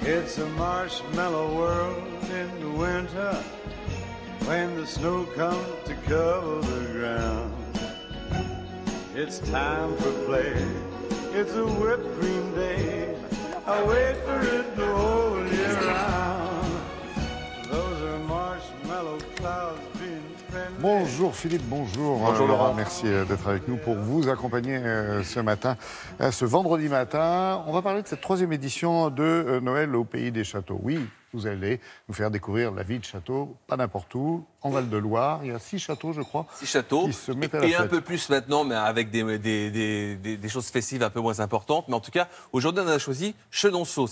It's a marshmallow world in the winter when the snow comes to cover the ground. It's time for play. It's a whipped cream day. I wait for it the whole year round. Those are marshmallow clouds being friendly. Bonjour Philippe, bonjour. Bonjour Laurent. Merci d'être avec nous pour vous accompagner ce matin, ce vendredi matin. On va parler de cette troisième édition de Noël au Pays des Châteaux. Oui, vous allez nous faire découvrir la vie de château, pas n'importe où, en Val-de-Loire. Il y a 6 châteaux, je crois. 6 châteaux, qui se mettent à la et un fête. peu plus maintenant, mais avec des choses festives un peu moins importantes. Mais en tout cas, aujourd'hui, on a choisi Chenonceau.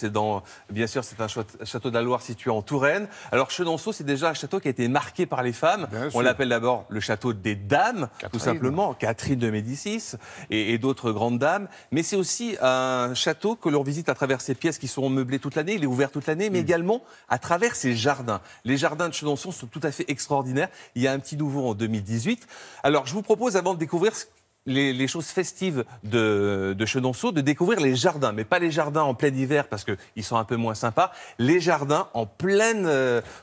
Bien sûr, c'est un château de la Loire situé en Touraine. Alors, Chenonceau, c'est déjà un château qui a été marqué par les femmes. On l'appelle d'abord le château des dames, tout simplement, Catherine de Médicis et d'autres grandes dames. Mais c'est aussi un château que l'on visite à travers ses pièces qui sont meublées toute l'année. Il est ouvert toute l'année, mais également à travers ses jardins. Les jardins de Chenonceau sont tout à fait extraordinaires. Il y a un petit nouveau en 2018. Alors, je vous propose, avant de découvrir les choses festives de Chenonceau, de découvrir les jardins, mais pas les jardins en plein hiver parce qu'ils sont un peu moins sympas, les jardins en pleine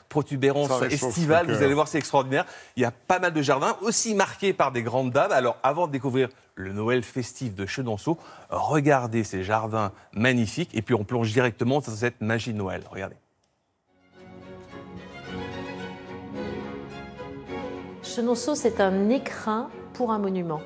protubérance estivale. Vous allez voir, c'est extraordinaire. Il y a pas mal de jardins, aussi marqués par des grandes dames. Alors, avant de découvrir le Noël festif de Chenonceau, regardez ces jardins magnifiques et puis on plonge directement dans cette magie de Noël. Regardez. Chenonceau, c'est un écrin pour un monument.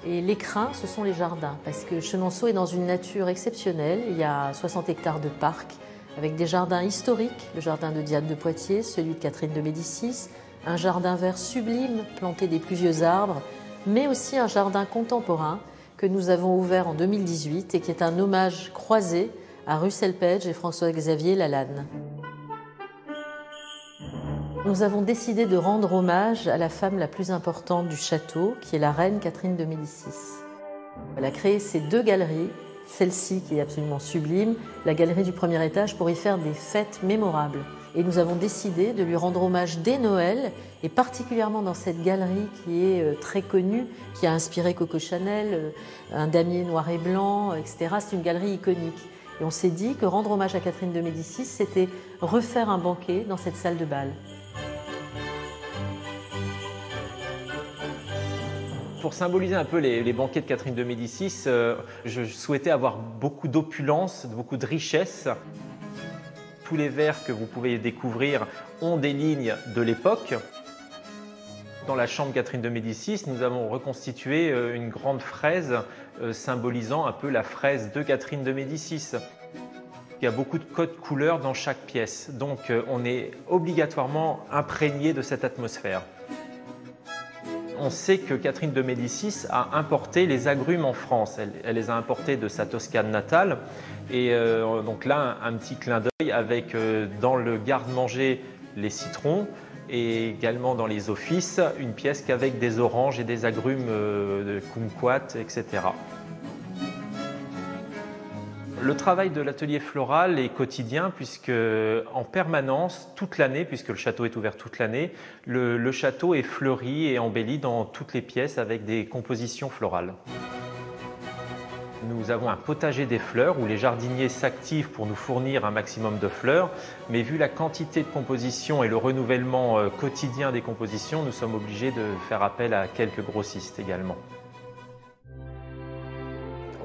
Et l'écrin, ce sont les jardins, parce que Chenonceau est dans une nature exceptionnelle. Il y a 60 hectares de parc, avec des jardins historiques, le jardin de Diane de Poitiers, celui de Catherine de Médicis, un jardin vert sublime planté des plus vieux arbres, mais aussi un jardin contemporain que nous avons ouvert en 2018 et qui est un hommage croisé à Russell Page et François-Xavier Lalanne. Nous avons décidé de rendre hommage à la femme la plus importante du château, qui est la reine Catherine de Médicis. Elle a créé ces 2 galeries, celle-ci qui est absolument sublime, la galerie du premier étage, pour y faire des fêtes mémorables. Et nous avons décidé de lui rendre hommage dès Noël, et particulièrement dans cette galerie qui est très connue, qui a inspiré Coco Chanel, un damier noir et blanc, etc. C'est une galerie iconique. Et on s'est dit que rendre hommage à Catherine de Médicis, c'était refaire un banquet dans cette salle de bal. Pour symboliser un peu les banquets de Catherine de Médicis, je souhaitais avoir beaucoup d'opulence, beaucoup de richesse. Tous les verres que vous pouvez découvrir ont des lignes de l'époque. Dans la chambre Catherine de Médicis, nous avons reconstitué une grande fraise symbolisant un peu la fraise de Catherine de Médicis. Il y a beaucoup de codes couleurs dans chaque pièce, donc on est obligatoirement imprégné de cette atmosphère. On sait que Catherine de Médicis a importé les agrumes en France. Elle les a importés de sa Toscane natale. Et donc là, un petit clin d'œil avec dans le garde-manger les citrons et également dans les offices, une pièce qu'avec des oranges et des agrumes de kumquat, etc. Le travail de l'atelier floral est quotidien puisque en permanence, toute l'année, puisque le château est ouvert toute l'année, le château est fleuri et embelli dans toutes les pièces avec des compositions florales. Nous avons un potager des fleurs où les jardiniers s'activent pour nous fournir un maximum de fleurs, mais vu la quantité de compositions et le renouvellement quotidien des compositions, nous sommes obligés de faire appel à quelques grossistes également.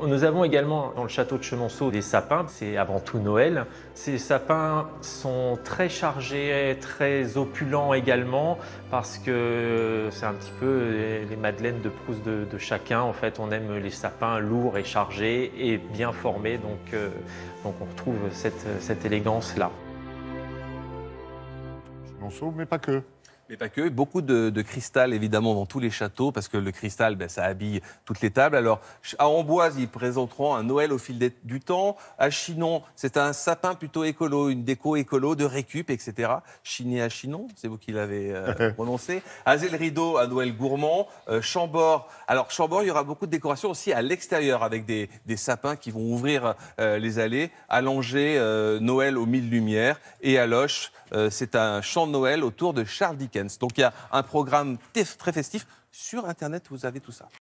Nous avons également dans le château de Chenonceau des sapins, c'est avant tout Noël. Ces sapins sont très chargés, très opulents également parce que c'est un petit peu les madeleines de Proust de chacun. En fait, on aime les sapins lourds et chargés et bien formés, donc on retrouve cette élégance-là. Chenonceau, mais pas que. Mais pas que, beaucoup de cristal évidemment dans tous les châteaux, parce que le cristal, ça habille toutes les tables. Alors, à Amboise, ils présenteront un Noël au fil du temps. À Chinon, c'est un sapin plutôt écolo, une déco écolo de récup, etc. Chiné à Chinon, c'est vous qui l'avez prononcé. À Zé-le-Rideau, un Noël gourmand. Chambord, alors Chambord, il y aura beaucoup de décorations aussi à l'extérieur, avec des sapins qui vont ouvrir les allées. À Langeais, Noël aux 1000 lumières. Et à Loches, c'est un chant de Noël autour de Charles Dickens. Donc il y a un programme très festif. Sur Internet, vous avez tout ça.